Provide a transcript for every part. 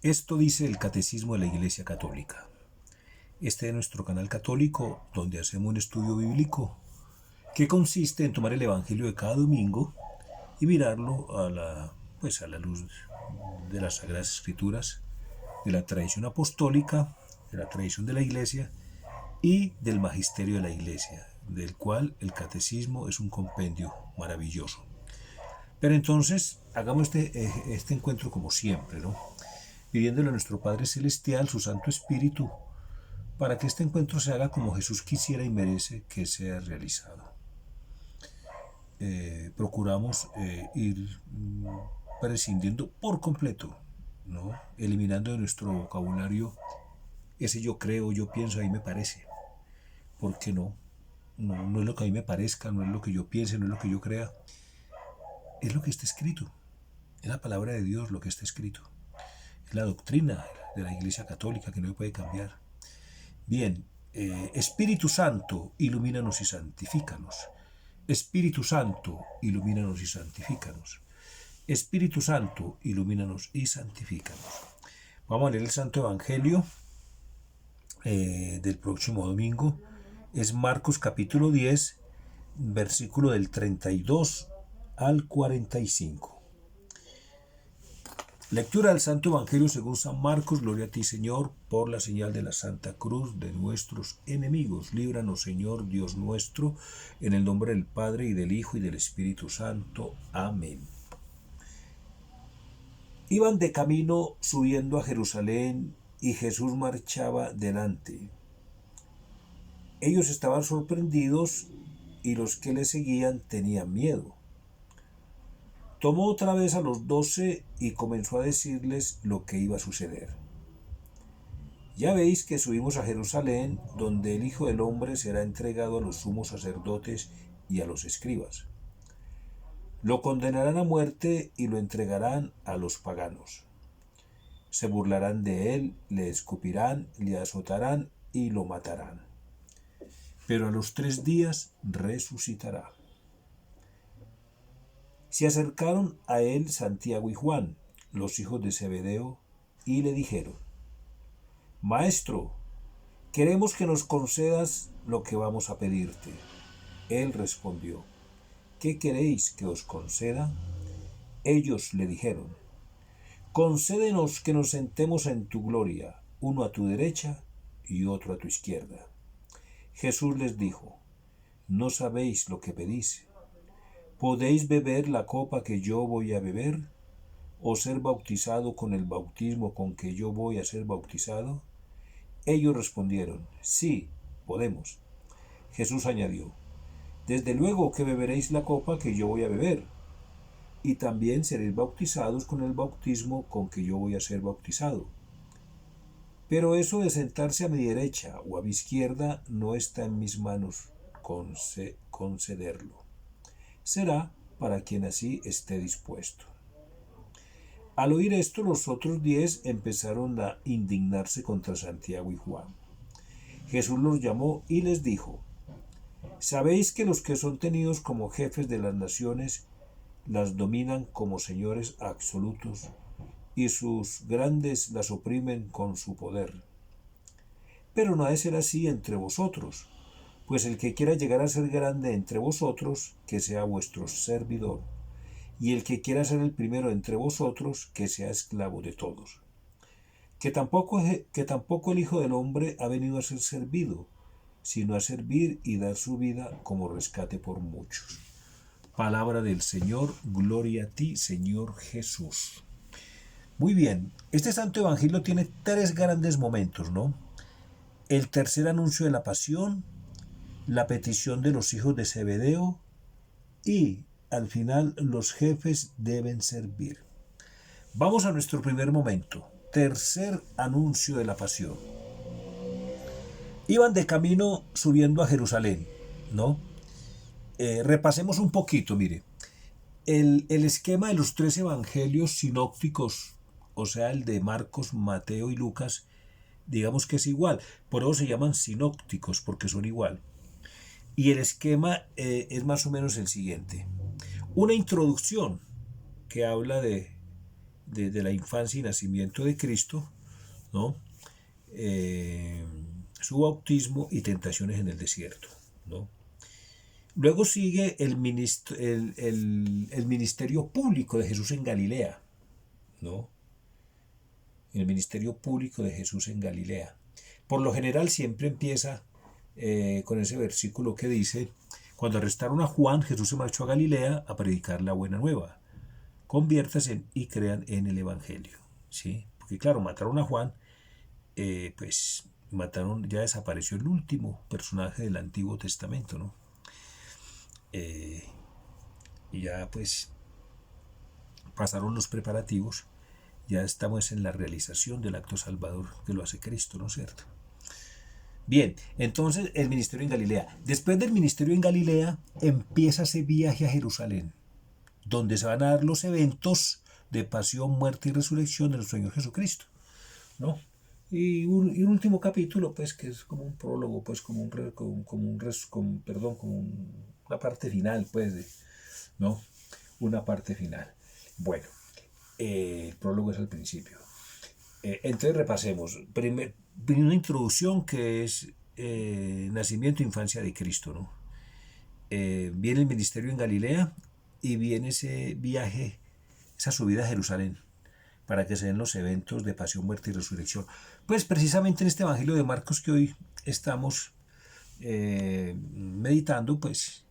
Esto dice el Catecismo de la Iglesia Católica. Este es nuestro canal católico donde hacemos un estudio bíblico que consiste en tomar el Evangelio de cada domingo y mirarlo a la luz de las Sagradas Escrituras, de la tradición apostólica, de la tradición de la Iglesia y del magisterio de la Iglesia, del cual el Catecismo es un compendio maravilloso. Pero entonces, hagamos este encuentro como siempre, ¿no? Pidiéndole a nuestro Padre Celestial, su Santo Espíritu, para que este encuentro se haga como Jesús quisiera y merece que sea realizado. Procuramos ir prescindiendo por completo, ¿no? Eliminando de nuestro vocabulario ese yo creo, yo pienso, ahí me parece. ¿Por qué no? No es lo que a mí me parezca, no es lo que yo piense, no es lo que yo crea. Es lo que está escrito. Es la palabra de Dios lo que está escrito. Es la doctrina de la Iglesia Católica que no puede cambiar. Bien, Espíritu Santo, ilumínanos y santifícanos. Espíritu Santo, ilumínanos y santifícanos. Espíritu Santo, ilumínanos y santifícanos. Vamos a leer el Santo Evangelio del próximo domingo. Es Marcos capítulo 10, versículo del 32 al 45. Lectura del Santo Evangelio según San Marcos. Gloria a ti, Señor, por la señal de la Santa Cruz de nuestros enemigos. Líbranos, Señor, Dios nuestro, en el nombre del Padre, y del Hijo, y del Espíritu Santo. Amén. Iban de camino subiendo a Jerusalén, y Jesús marchaba delante. Ellos estaban sorprendidos, y los que le seguían tenían miedo. Tomó otra vez a los 12 y comenzó a decirles lo que iba a suceder. Ya veis que subimos a Jerusalén, donde el Hijo del Hombre será entregado a los sumos sacerdotes y a los escribas. Lo condenarán a muerte y lo entregarán a los paganos. Se burlarán de él, le escupirán, le azotarán y lo matarán. Pero a los 3 días resucitará. Se acercaron a él Santiago y Juan, los hijos de Zebedeo, y le dijeron: Maestro, queremos que nos concedas lo que vamos a pedirte. Él respondió: ¿Qué queréis que os conceda? Ellos le dijeron: Concédenos que nos sentemos en tu gloria, uno a tu derecha y otro a tu izquierda. Jesús les dijo: No sabéis lo que pedís. ¿Podéis beber la copa que yo voy a beber? ¿O ser bautizado con el bautismo con que yo voy a ser bautizado? Ellos respondieron: Sí, podemos. Jesús añadió: Desde luego que beberéis la copa que yo voy a beber, y también seréis bautizados con el bautismo con que yo voy a ser bautizado. Pero eso de sentarse a mi derecha o a mi izquierda no está en mis manos concederlo. Será para quien así esté dispuesto. Al oír esto, los otros 10 empezaron a indignarse contra Santiago y Juan. Jesús los llamó y les dijo: ¿Sabéis que los que son tenidos como jefes de las naciones las dominan como señores absolutos, y sus grandes las oprimen con su poder? Pero no ha de ser así entre vosotros, pues el que quiera llegar a ser grande entre vosotros, que sea vuestro servidor, y el que quiera ser el primero entre vosotros, que sea esclavo de todos. Que tampoco el Hijo del Hombre ha venido a ser servido, sino a servir y dar su vida como rescate por muchos. Palabra del Señor, gloria a ti, Señor Jesús. Muy bien, este Santo Evangelio tiene 3 grandes momentos, ¿no? El tercer anuncio de la pasión, la petición de los hijos de Zebedeo y, al final, los jefes deben servir. Vamos a nuestro primer momento, tercer anuncio de la pasión. Iban de camino subiendo a Jerusalén, ¿no? Repasemos un poquito, mire. El esquema de los 3 evangelios sinópticos, o sea, el de Marcos, Mateo y Lucas, digamos que es igual. Por eso se llaman sinópticos, porque son igual. Y el esquema es más o menos el siguiente. Una introducción que habla de de la infancia y nacimiento de Cristo, ¿no? Su bautismo y tentaciones en el desierto, ¿no? Luego sigue el ministerio público de Jesús en Galilea, ¿no? El ministerio público de Jesús en Galilea. Por lo general siempre empieza con ese versículo que dice: cuando arrestaron a Juan, Jesús se marchó a Galilea a predicar la buena nueva. Conviértanse y crean en el Evangelio, ¿sí? Porque claro, mataron a Juan, pues mataron, ya desapareció el último personaje del Antiguo Testamento, ¿no? Y ya pues pasaron los preparativos, ya estamos en la realización del acto salvador que lo hace Cristo, ¿no es cierto? Bien, entonces el ministerio en Galilea. Después del ministerio en Galilea empieza ese viaje a Jerusalén, donde se van a dar los eventos de pasión, muerte y resurrección de nuestro Señor Jesucristo, ¿no? Y un último capítulo, pues, que es como un prólogo, pues, como una parte final, pues, ¿no? Una parte final. Bueno, el prólogo es al principio. Entonces repasemos. Una introducción que es nacimiento e infancia de Cristo, ¿no? Viene el ministerio en Galilea y viene ese viaje, esa subida a Jerusalén, para que se den los eventos de pasión, muerte y resurrección. Pues precisamente en este Evangelio de Marcos que hoy estamos meditando, pues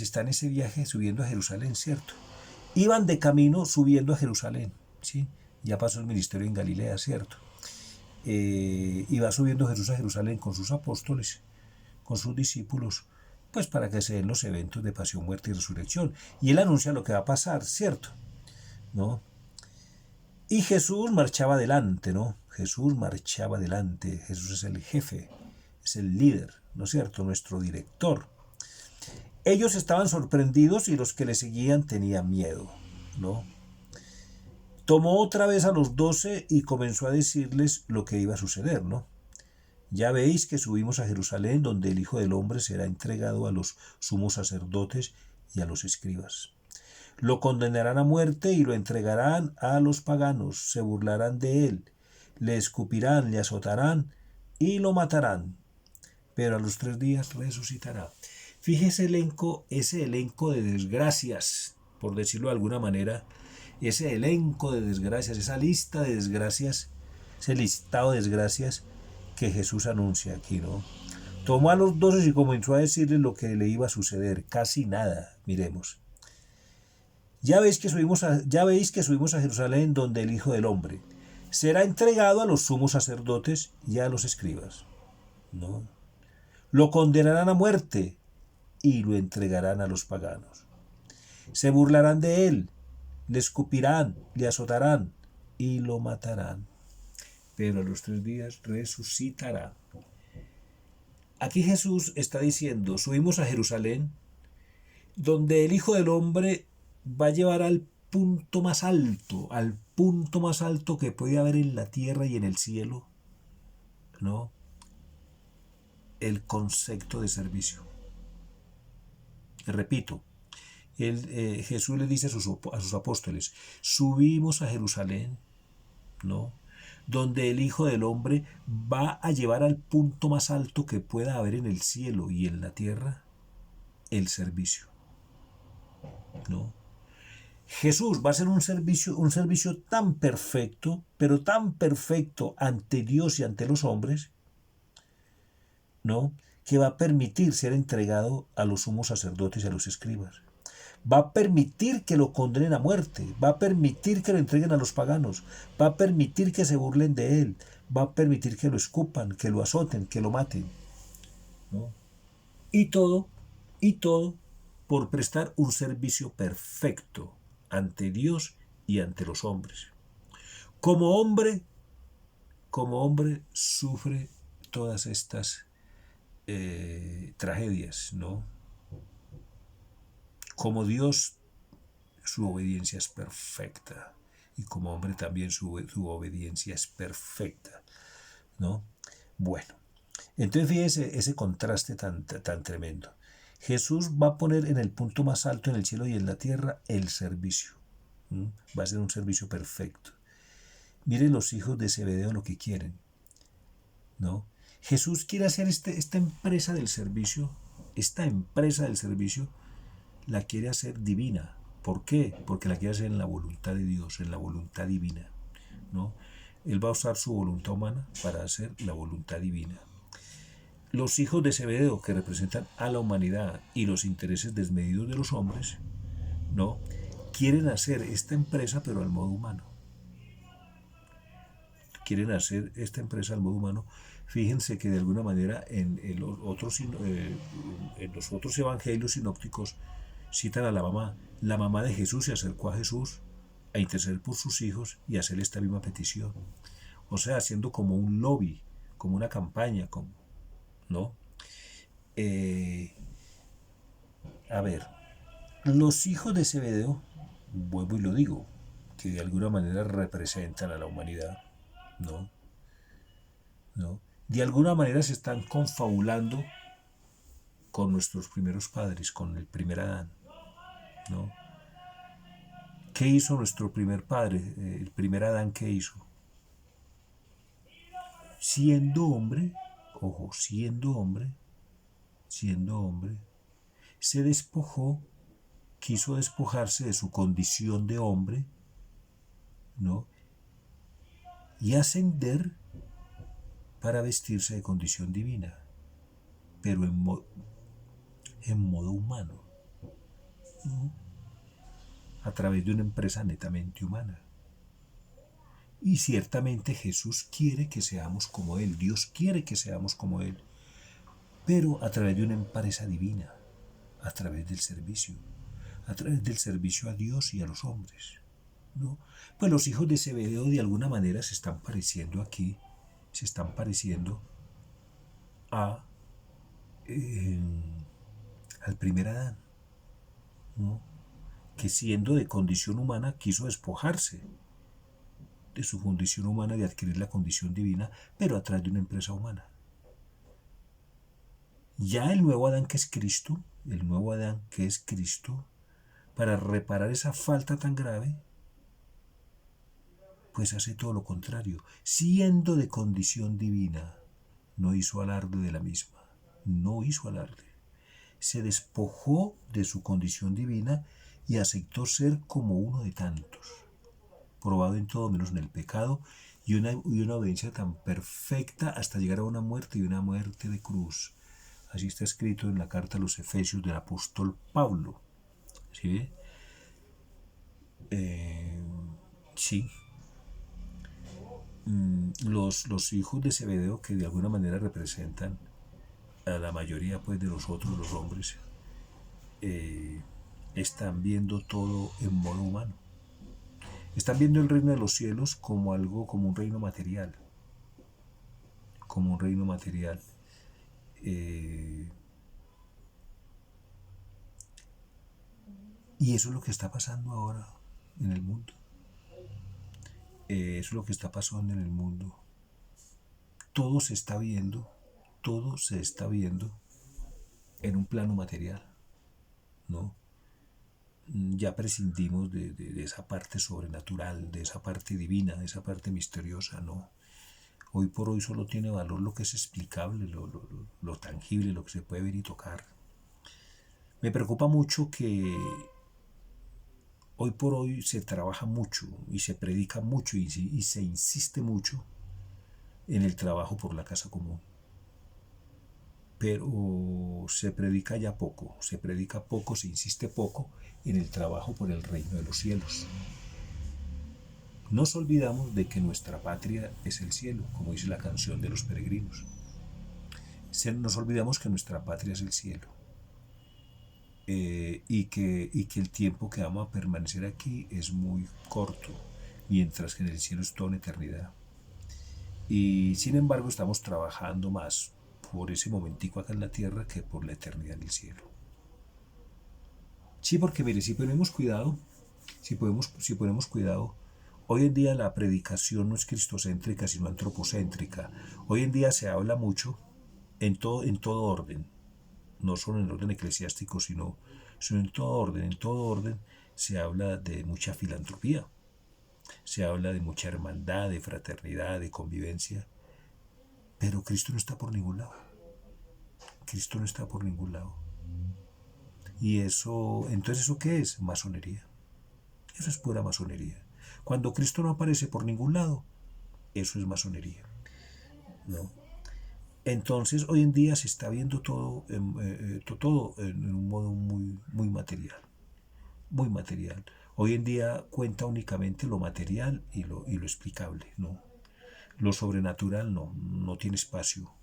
está en ese viaje subiendo a Jerusalén, ¿cierto? Iban de camino subiendo a Jerusalén, ¿sí? Ya pasó el ministerio en Galilea, ¿cierto? Y va subiendo Jesús a Jerusalén con sus apóstoles, con sus discípulos, pues para que se den los eventos de pasión, muerte y resurrección. Y él anuncia lo que va a pasar, ¿cierto? ¿No? Y Jesús marchaba adelante, ¿no? Jesús marchaba adelante. Jesús es el jefe, es el líder, ¿no es cierto? Nuestro director. Ellos estaban sorprendidos y los que le seguían tenían miedo, ¿no? Tomó otra vez a los 12 y comenzó a decirles lo que iba a suceder, ¿no? Ya veis que subimos a Jerusalén, donde el Hijo del Hombre será entregado a los sumos sacerdotes y a los escribas. Lo condenarán a muerte y lo entregarán a los paganos, se burlarán de él, le escupirán, le azotarán y lo matarán, pero a los 3 días resucitará. Fíjese ese elenco de desgracias, por decirlo de alguna manera, ese elenco de desgracias, esa lista de desgracias, ese listado de desgracias que Jesús anuncia aquí, ¿no? Tomó a los 12 y comenzó a decirles lo que le iba a suceder. Casi nada, miremos. Ya veis que subimos a Jerusalén, donde el Hijo del Hombre será entregado a los sumos sacerdotes y a los escribas, ¿no? Lo condenarán a muerte y lo entregarán a los paganos. Se burlarán de él, le escupirán, le azotarán y lo matarán, pero a los 3 días resucitará. Aquí Jesús está diciendo: subimos a Jerusalén, donde el Hijo del Hombre va a llevar al punto más alto que puede haber en la tierra y en el cielo, ¿no? El concepto de servicio. Repito, Jesús le dice a sus apóstoles: subimos a Jerusalén, ¿no? Donde el Hijo del Hombre va a llevar al punto más alto que pueda haber en el cielo y en la tierra el servicio, ¿no? Jesús va a hacer un servicio tan perfecto, pero tan perfecto ante Dios y ante los hombres, ¿no? Que va a permitir ser entregado a los sumos sacerdotes y a los escribas. Va a permitir que lo condenen a muerte, va a permitir que lo entreguen a los paganos, va a permitir que se burlen de él, va a permitir que lo escupan, que lo azoten, que lo maten, ¿no? Y todo por prestar un servicio perfecto ante Dios y ante los hombres. Como hombre sufre todas estas tragedias, ¿no? Como Dios, su obediencia es perfecta, y como hombre también su obediencia es perfecta, ¿no? Bueno, entonces fíjese ese contraste tan tremendo. Jesús va a poner en el punto más alto en el cielo y en la tierra el servicio, Va a ser un servicio perfecto. Miren los hijos de Zebedeo lo que quieren, ¿no? Jesús quiere hacer esta empresa del servicio, la quiere hacer divina. ¿Por qué? Porque la quiere hacer en la voluntad de Dios, en la voluntad divina, ¿no? Él va a usar su voluntad humana para hacer la voluntad divina. Los hijos de Zebedeo, que representan a la humanidad y los intereses desmedidos de los hombres, ¿no? Quieren hacer esta empresa, pero al modo humano. Quieren hacer esta empresa al modo humano. Fíjense que de alguna manera en los otros evangelios sinópticos citan a la mamá. La mamá de Jesús se acercó a Jesús a interceder por sus hijos y a hacer esta misma petición. O sea, haciendo como un lobby, como una campaña, ¿no? A ver, los hijos de Zebedeo, vuelvo y lo digo, que de alguna manera representan a la humanidad, ¿no? ¿No? De alguna manera se están confabulando con nuestros primeros padres, con el primer Adán, ¿no? ¿Qué hizo nuestro primer padre, el primer Adán? ¿Qué hizo? Siendo hombre, ojo, siendo hombre, se despojó, quiso despojarse de su condición de hombre, ¿no? Y ascender para vestirse de condición divina, pero en modo humano, ¿no? A través de una empresa netamente humana. Y ciertamente Jesús quiere que seamos como Él, Dios quiere que seamos como Él, pero a través de una empresa divina, a través del servicio a Dios y a los hombres, ¿no? Pues los hijos de Zebedeo de alguna manera se están pareciendo aquí, se están pareciendo al primer Adán, ¿no? Que siendo de condición humana quiso despojarse de su condición humana y adquirir la condición divina, pero a través de una empresa humana. Ya el nuevo Adán que es Cristo, para reparar esa falta tan grave, pues hace todo lo contrario. Siendo de condición divina, no hizo alarde de la misma, Se despojó de su condición divina y aceptó ser como uno de tantos, probado en todo menos en el pecado, y una obediencia tan perfecta hasta llegar a una muerte y una muerte de cruz. Así está escrito en la carta a los Efesios del apóstol Pablo. ¿Sí? Sí. Los hijos de Zebedeo, que de alguna manera representan a la mayoría pues de nosotros los hombres, están viendo todo en modo humano. Están viendo el reino de los cielos como un reino material. Y eso es lo que está pasando ahora en el mundo. Todo se está viendo en un plano material, ¿no? Ya prescindimos de esa parte sobrenatural, de esa parte divina, de esa parte misteriosa, ¿no? Hoy por hoy solo tiene valor lo que es explicable, lo tangible, lo que se puede ver y tocar. Me preocupa mucho que hoy por hoy se trabaja mucho y se predica mucho y se insiste mucho en el trabajo por la casa común. Pero se predica poco, se insiste poco en el trabajo por el reino de los cielos. Nos olvidamos de que nuestra patria es el cielo, como dice la canción de los peregrinos. Nos olvidamos que nuestra patria es el cielo. Y que el tiempo que vamos a permanecer aquí es muy corto, mientras que en el cielo es toda una eternidad. Y sin embargo estamos trabajando más por ese momentico acá en la tierra que por la eternidad en el cielo. Sí, porque mire, si ponemos cuidado, hoy en día la predicación no es cristocéntrica, sino antropocéntrica. Hoy en día se habla mucho en todo orden, no solo en el orden eclesiástico, sino en todo orden, se habla de mucha filantropía, se habla de mucha hermandad, de fraternidad, de convivencia, pero Cristo no está por ningún lado. Cristo no está por ningún lado. Y eso, entonces, ¿eso qué es? Masonería. Eso es pura masonería. Cuando Cristo no aparece por ningún lado, eso es masonería, ¿no? Entonces, hoy en día se está viendo todo en un modo muy material, muy material. Hoy en día cuenta únicamente lo material y lo explicable, ¿no? Lo sobrenatural no tiene espacio,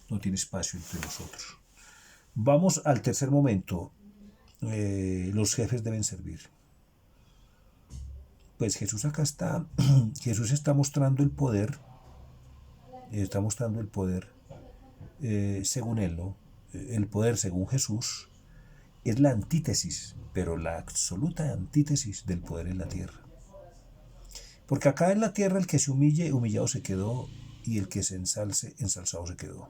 no tiene espacio entre nosotros. Vamos al tercer momento. Los jefes deben servir. Pues Jesús acá está, Jesús está mostrando el poder, según él, ¿no? El poder, según Jesús, es la antítesis, pero la absoluta antítesis del poder en la tierra. Porque acá en la tierra el que se humille, humillado se quedó, y el que se ensalce, ensalzado se quedó.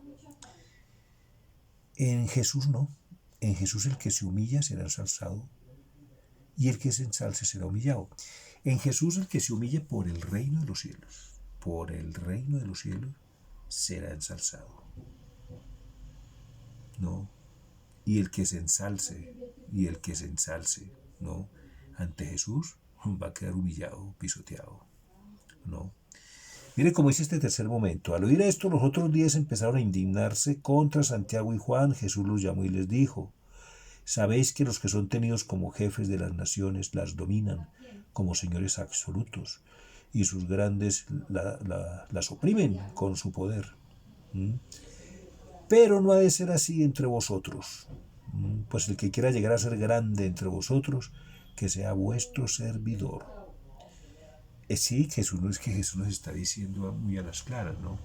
En Jesús no. En Jesús el que se humilla será ensalzado, y el que se ensalce será humillado. En Jesús el que se humille por el reino de los cielos, por el reino de los cielos, será ensalzado. ¿No? Y el que se ensalce, ¿no? Ante Jesús va a quedar humillado, pisoteado, ¿no? Mire cómo dice este tercer momento. Al oír esto, los otros 10 empezaron a indignarse contra Santiago y Juan. Jesús los llamó y les dijo: sabéis que los que son tenidos como jefes de las naciones las dominan como señores absolutos, y sus grandes las oprimen con su poder. Pero no ha de ser así entre vosotros. Pues el que quiera llegar a ser grande entre vosotros, que sea vuestro servidor. Sí, Jesús no es que Jesús nos está diciendo muy a las claras, ¿no?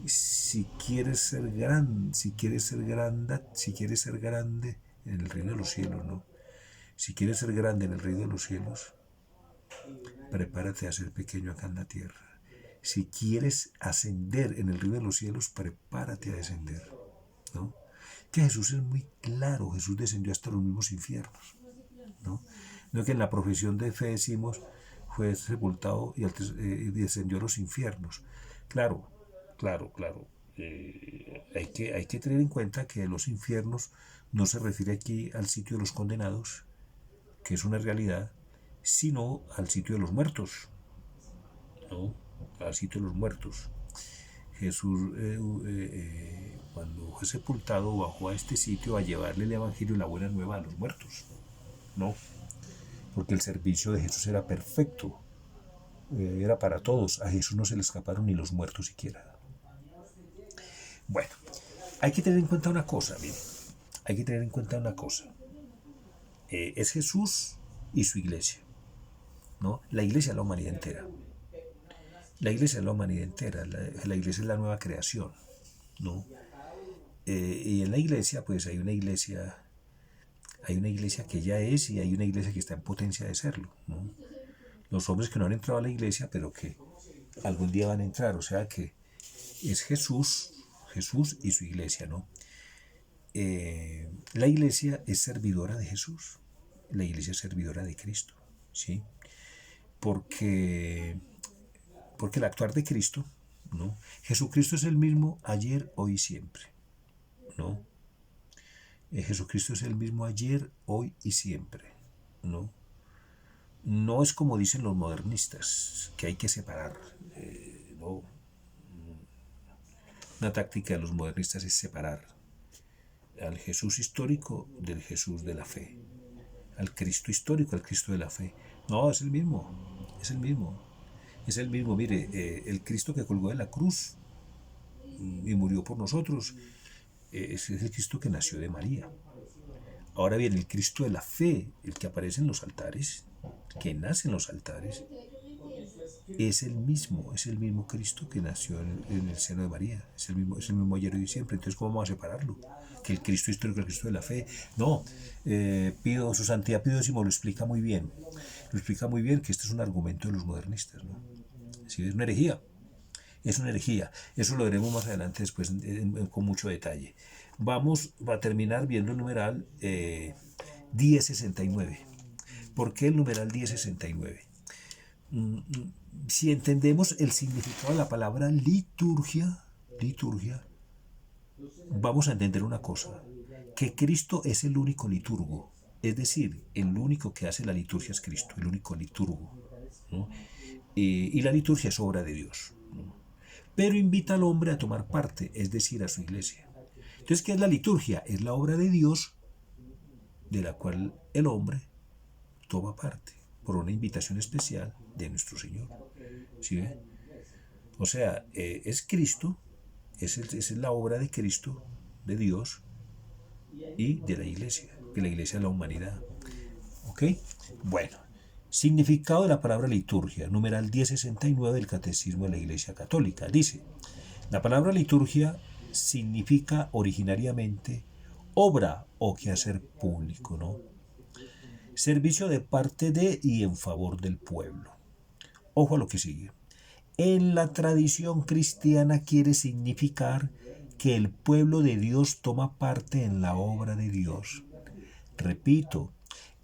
Si quieres ser grande, si quieres ser grande en el reino de los cielos, ¿no? Si quieres ser grande en el reino de los cielos, prepárate a ser pequeño acá en la tierra. Si quieres ascender en el reino de los cielos, prepárate a descender, ¿no? Que Jesús es muy claro. Jesús descendió hasta los mismos infiernos, ¿no? No que en la profesión de fe decimos fue sepultado y descendió a los infiernos. Claro. Hay que tener en cuenta que los infiernos no se refiere aquí al sitio de los condenados, que es una realidad, sino al sitio de los muertos, ¿no? Al sitio de los muertos. Jesús, cuando fue sepultado, bajó a este sitio a llevarle el evangelio y la buena nueva a los muertos, ¿no? Porque el servicio de Jesús era perfecto, era para todos. A Jesús no se le escaparon ni los muertos siquiera. Bueno, hay que tener en cuenta una cosa, miren. Hay que tener en cuenta una cosa. Es Jesús y su iglesia, ¿no? La iglesia es la humanidad entera. La iglesia es la humanidad entera. La iglesia es la nueva creación, ¿no? Y en la iglesia, pues hay una iglesia que ya es, y hay una iglesia que está en potencia de serlo, ¿no? Los hombres que no han entrado a la iglesia, pero que algún día van a entrar. O sea que es Jesús y su iglesia, ¿no? La iglesia es servidora de Jesús, la iglesia es servidora de Cristo, ¿sí? Porque el actuar de Cristo, ¿no? Jesucristo es el mismo ayer, hoy y siempre, ¿no? Jesucristo es el mismo ayer, hoy y siempre, ¿no? No es como dicen los modernistas, que hay que separar, ¿no? Una táctica de los modernistas es separar al Jesús histórico del Jesús de la fe, al Cristo histórico, al Cristo de la fe. No, es el mismo. Mire, el Cristo que colgó de la cruz y murió por nosotros, ese es el Cristo que nació de María. Ahora bien, el Cristo de la fe, el que aparece en los altares, que nace en los altares, es el mismo Cristo que nació en el seno de María, es el mismo ayer y siempre. Entonces, ¿cómo vamos a separarlo? Que el Cristo histórico, el Cristo de la fe. No, su santidad Pío X lo explica muy bien. Lo explica muy bien, que este es un argumento de los modernistas, ¿no? Sí, es una herejía. Eso lo veremos más adelante después con mucho detalle. vamos a terminar viendo el numeral 1069. ¿Por qué el numeral 1069? Si entendemos el significado de la palabra liturgia, vamos a entender una cosa, que Cristo es el único liturgo, es decir, el único que hace la liturgia es Cristo, el único liturgo, ¿no? Y la liturgia es obra de Dios, ¿no? Pero invita al hombre a tomar parte, es decir, a su iglesia. Entonces, ¿qué es la liturgia? Es la obra de Dios de la cual el hombre toma parte por una invitación especial de nuestro Señor. ¿Sí ve? O sea, es Cristo, es la obra de Cristo, de Dios y de la iglesia, que la iglesia es la humanidad. ¿Ok? Bueno, significado de la palabra liturgia, numeral 1069 del Catecismo de la Iglesia Católica. Dice, la palabra liturgia significa originariamente obra o quehacer público, ¿no? Servicio de parte de y en favor del pueblo. Ojo a lo que sigue. En la tradición cristiana quiere significar que el pueblo de Dios toma parte en la obra de Dios. Repito,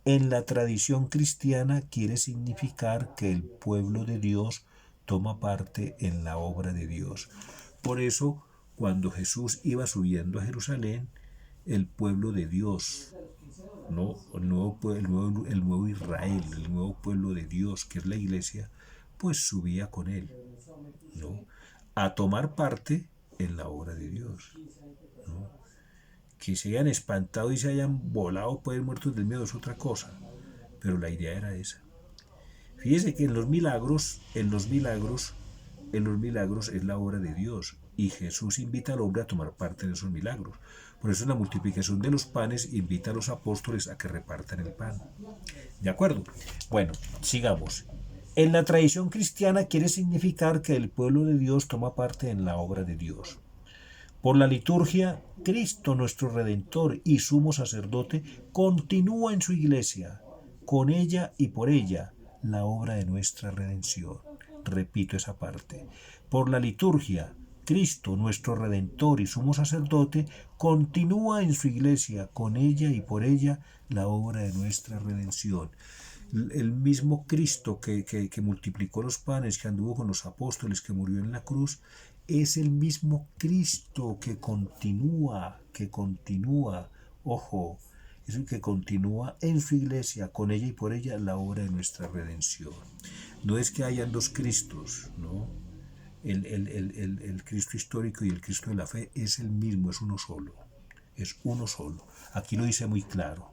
en la tradición cristiana quiere significar que el pueblo de Dios toma parte en la obra de Dios. Por eso, cuando Jesús iba subiendo a Jerusalén, el pueblo de Dios, ¿no? el nuevo Israel, el nuevo pueblo de Dios, que es la iglesia, pues subía con él, ¿no? A tomar parte en la obra de Dios, ¿no? Que se hayan espantado y se hayan volado, pueden muertos del miedo, es otra cosa, pero la idea era esa. Fíjese que en los milagros es la obra de Dios, y Jesús invita al hombre a tomar parte en esos milagros. Por eso en la multiplicación de los panes invita a los apóstoles a que repartan el pan. ¿De acuerdo? Bueno, sigamos. En la tradición cristiana quiere significar que el pueblo de Dios toma parte en la obra de Dios. Por la liturgia, Cristo, nuestro Redentor y sumo sacerdote, continúa en su iglesia, con ella y por ella, la obra de nuestra redención. Repito esa parte. Por la liturgia, Cristo, nuestro Redentor y sumo sacerdote, continúa en su iglesia, con ella y por ella, la obra de nuestra redención. El mismo Cristo que multiplicó los panes, que anduvo con los apóstoles, que murió en la cruz, es el mismo Cristo que continúa, ojo, es el que continúa en su iglesia, con ella y por ella, la obra de nuestra redención. No es que hayan dos Cristos, ¿no? El Cristo histórico y el Cristo de la fe es el mismo, es uno solo. Es uno solo. Aquí lo dice muy claro.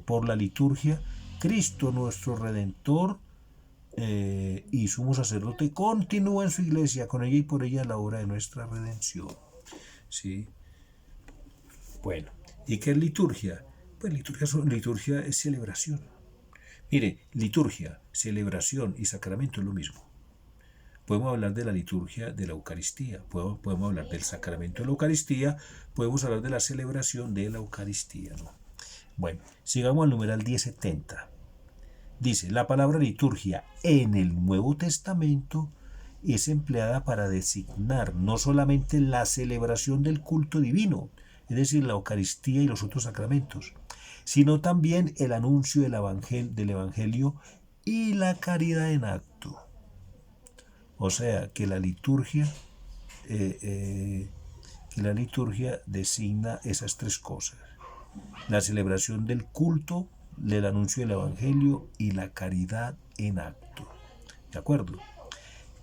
Por la liturgia, Cristo nuestro Redentor y sumo sacerdote continúa en su iglesia, con ella y por ella la obra de nuestra redención. ¿Sí? Bueno, ¿y qué es liturgia? Pues liturgia es celebración. Mire, liturgia, celebración y sacramento es lo mismo. Podemos hablar de la liturgia de la Eucaristía, podemos hablar del sacramento de la Eucaristía, podemos hablar de la celebración de la Eucaristía, ¿no? Bueno, sigamos al numeral 1070. Dice, la palabra liturgia en el Nuevo Testamento es empleada para designar no solamente la celebración del culto divino, es decir, la Eucaristía y los otros sacramentos, sino también el anuncio del Evangelio y la caridad en acto. O sea, que la liturgia designa esas tres cosas: la celebración del culto, del anuncio del Evangelio y la caridad en acto. ¿De acuerdo?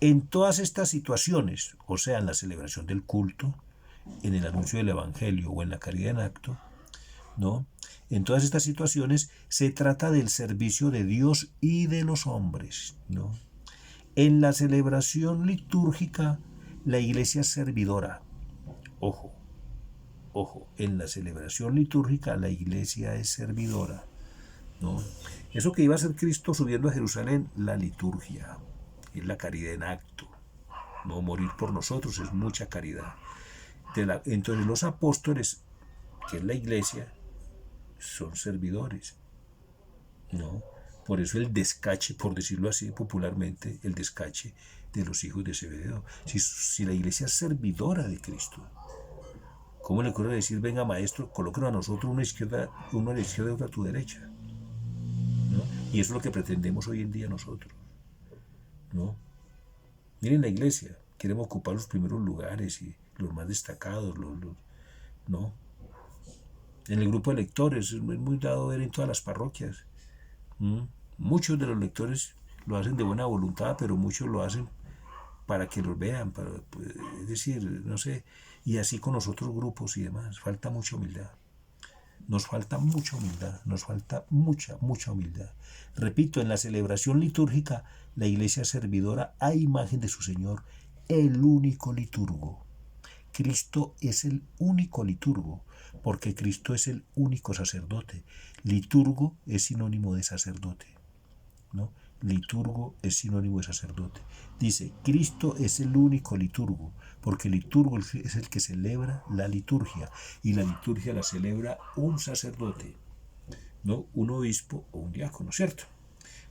En todas estas situaciones, o sea, en la celebración del culto, en el anuncio del Evangelio o en la caridad en acto, ¿no? En todas estas situaciones se trata del servicio de Dios y de los hombres, ¿no? En la celebración litúrgica, la iglesia es servidora. Ojo, en la celebración litúrgica, la iglesia es servidora, ¿no? Eso que iba a ser Cristo subiendo a Jerusalén, la liturgia, es la caridad en acto. No morir por nosotros es mucha caridad. Entonces los apóstoles, que es la iglesia, son servidores, ¿no? Por eso el descache, por decirlo así popularmente, el descache de los hijos de Zebedeo. Si la iglesia es servidora de Cristo, ¿Cómo le ocurre decir, venga maestro, colóquenos a nosotros uno a la izquierda y otro a tu derecha? ¿No? Y eso es lo que pretendemos hoy en día nosotros, ¿no? Miren la iglesia, queremos ocupar los primeros lugares y los más destacados, ¿no? En el grupo de lectores es muy dado ver en todas las parroquias. ¿Mm? Muchos de los lectores lo hacen de buena voluntad, pero muchos lo hacen para que los vean, pues, es decir, no sé, y así con los otros grupos y demás. Falta mucha humildad. Nos falta mucha humildad, nos falta mucha humildad. Repito, en la celebración litúrgica, la iglesia servidora a imagen de su Señor, el único liturgo. Cristo es el único liturgo, porque Cristo es el único sacerdote. Liturgo es sinónimo de sacerdote, ¿no? Liturgo es sinónimo de sacerdote. Dice, Cristo es el único liturgo, porque el liturgo es el que celebra la liturgia, y la liturgia la celebra un sacerdote, no un obispo o un diácono, ¿cierto?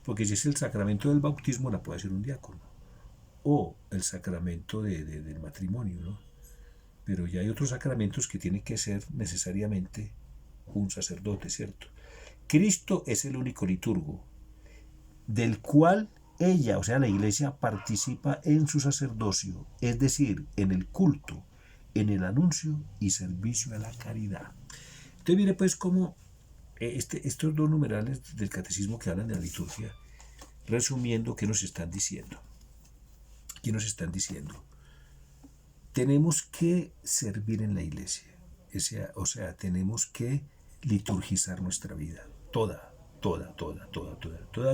Porque si es el sacramento del bautismo, la puede hacer un diácono, o el sacramento del matrimonio, ¿no? Pero ya hay otros sacramentos que tienen que ser necesariamente un sacerdote, ¿cierto? Cristo es el único liturgo, del cual ella, o sea, la iglesia, participa en su sacerdocio, es decir, en el culto, en el anuncio y servicio a la caridad. Entonces mire pues cómo estos dos numerales del catecismo que hablan de la liturgia, resumiendo, ¿qué nos están diciendo? ¿Qué nos están diciendo? Tenemos que servir en la iglesia, o sea, tenemos que liturgizar nuestra vida, toda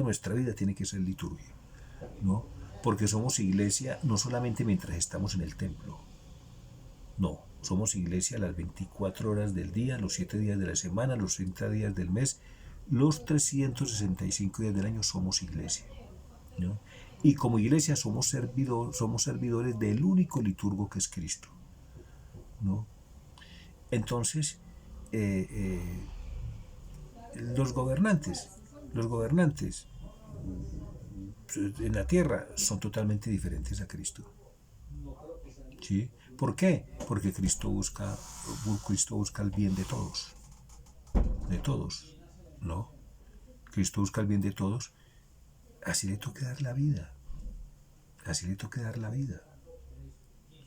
nuestra vida tiene que ser liturgia, ¿no? Porque somos iglesia no solamente mientras estamos en el templo, no, somos iglesia las 24 horas del día, los 7 días de la semana, los 30 días del mes, los 365 días del año somos iglesia, ¿no? Y como iglesia somos servidores del único liturgo que es Cristo, ¿no? Entonces, los gobernantes en la tierra son totalmente diferentes a Cristo, ¿sí? ¿Por qué? Porque Cristo busca el bien de todos, ¿no? Cristo busca el bien de todos. Así le toca dar la vida,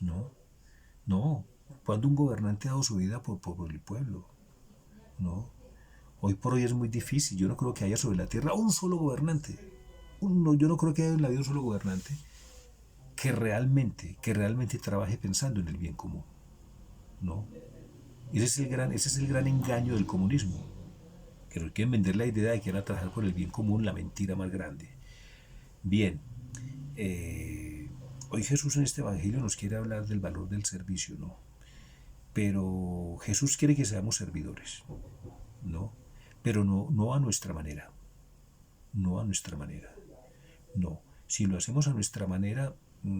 ¿no? No, cuando un gobernante ha dado su vida por el pueblo, ¿no? Hoy por hoy es muy difícil, yo no creo que haya sobre la tierra un solo gobernante, yo no creo que haya en la vida un solo gobernante que realmente trabaje pensando en el bien común, ¿no? Ese es el gran engaño del comunismo, que nos quieren vender la idea de que van a trabajar por el bien común, la mentira más grande. Bien, hoy Jesús en este evangelio nos quiere hablar del valor del servicio, ¿no? Pero Jesús quiere que seamos servidores, ¿no? Pero no a nuestra manera, no. Si lo hacemos a nuestra manera,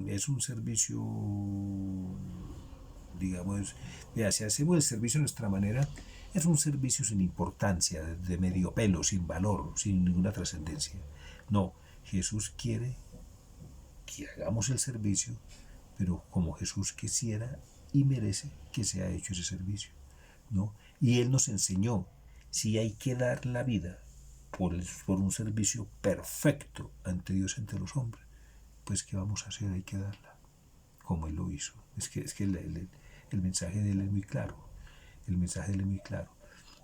es un servicio, digamos, si hacemos el servicio a nuestra manera, es un servicio sin importancia, de medio pelo, sin valor, sin ninguna trascendencia. No, Jesús quiere que hagamos el servicio, pero como Jesús quisiera y merece que sea hecho ese servicio, ¿no? Y Él nos enseñó, si hay que dar la vida por un servicio perfecto ante Dios, ante los hombres, pues ¿qué vamos a hacer? Hay que darla, como Él lo hizo. Es que el mensaje de Él es muy claro,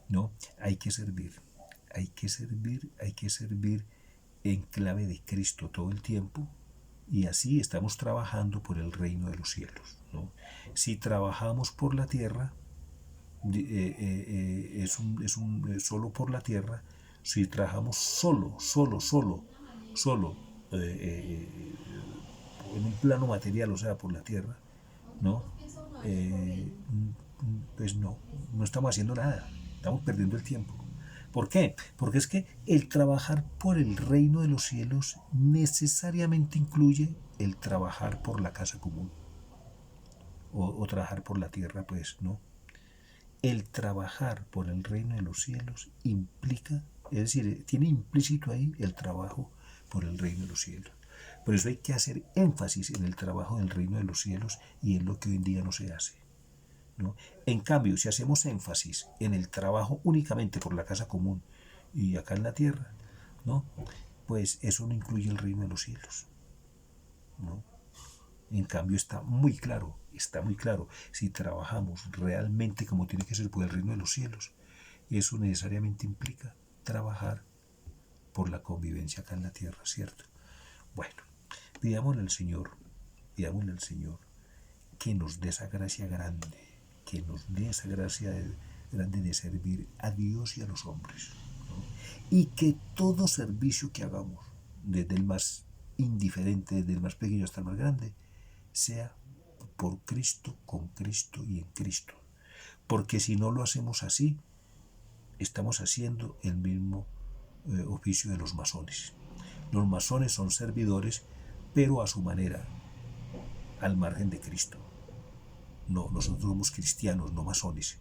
¿no? Hay que servir en clave de Cristo todo el tiempo, y así estamos trabajando por el reino de los cielos, ¿no? Si trabajamos por la tierra, solo por la tierra. Si trabajamos solo en un plano material, o sea, por la tierra, ¿no? Pues no estamos haciendo nada, estamos perdiendo el tiempo. ¿Por qué? Porque es que el trabajar por el reino de los cielos necesariamente incluye el trabajar por la casa común, o trabajar por la tierra, pues, ¿no? El trabajar por el reino de los cielos implica, es decir, tiene implícito ahí el trabajo por el reino de los cielos. Por eso hay que hacer énfasis en el trabajo del reino de los cielos, y es lo que hoy en día no se hace, ¿no? En cambio, si hacemos énfasis en el trabajo únicamente por la casa común y acá en la tierra, ¿no? Pues eso no incluye el reino de los cielos, ¿no? En cambio está muy claro, si trabajamos realmente como tiene que ser por el reino de los cielos, eso necesariamente implica trabajar por la convivencia acá en la tierra, ¿cierto? Bueno, pidámosle al Señor que nos dé esa gracia grande, que nos dé esa gracia grande de servir a Dios y a los hombres, ¿no? Y que todo servicio que hagamos, desde el más indiferente, desde el más pequeño hasta el más grande, sea por Cristo, con Cristo y en Cristo. Porque si no lo hacemos así, estamos haciendo el mismo oficio de los masones. Los masones son servidores, pero a su manera, al margen de Cristo. No, nosotros somos cristianos, no masones.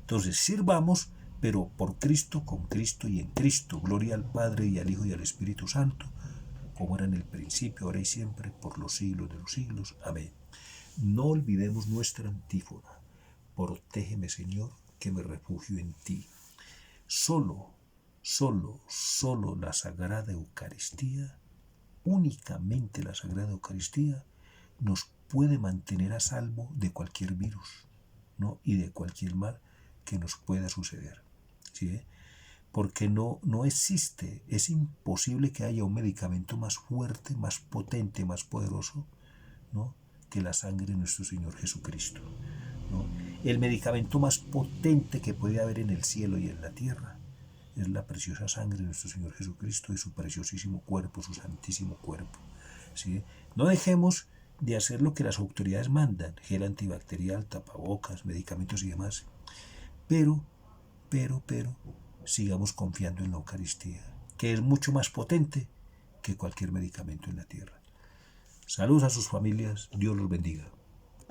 Entonces, sirvamos, pero por Cristo, con Cristo y en Cristo. Gloria al Padre y al Hijo y al Espíritu Santo, como era en el principio, ahora y siempre, por los siglos de los siglos. Amén. No olvidemos nuestra antífona. Protégeme, Señor, que me refugio en ti. Solo la Sagrada Eucaristía, únicamente la Sagrada Eucaristía, nos puede mantener a salvo de cualquier virus, ¿no? Y de cualquier mal que nos pueda suceder, ¿sí? Porque no existe, es imposible que haya un medicamento más fuerte, más potente, más poderoso, ¿no?, que la sangre de nuestro Señor Jesucristo, ¿no? El medicamento más potente que puede haber en el cielo y en la tierra es la preciosa sangre de nuestro Señor Jesucristo y su preciosísimo cuerpo, su santísimo cuerpo, ¿sí? No dejemos de hacer lo que las autoridades mandan, gel antibacterial, tapabocas, medicamentos y demás, pero, sigamos confiando en la Eucaristía, que es mucho más potente que cualquier medicamento en la tierra. Saludos a sus familias, Dios los bendiga.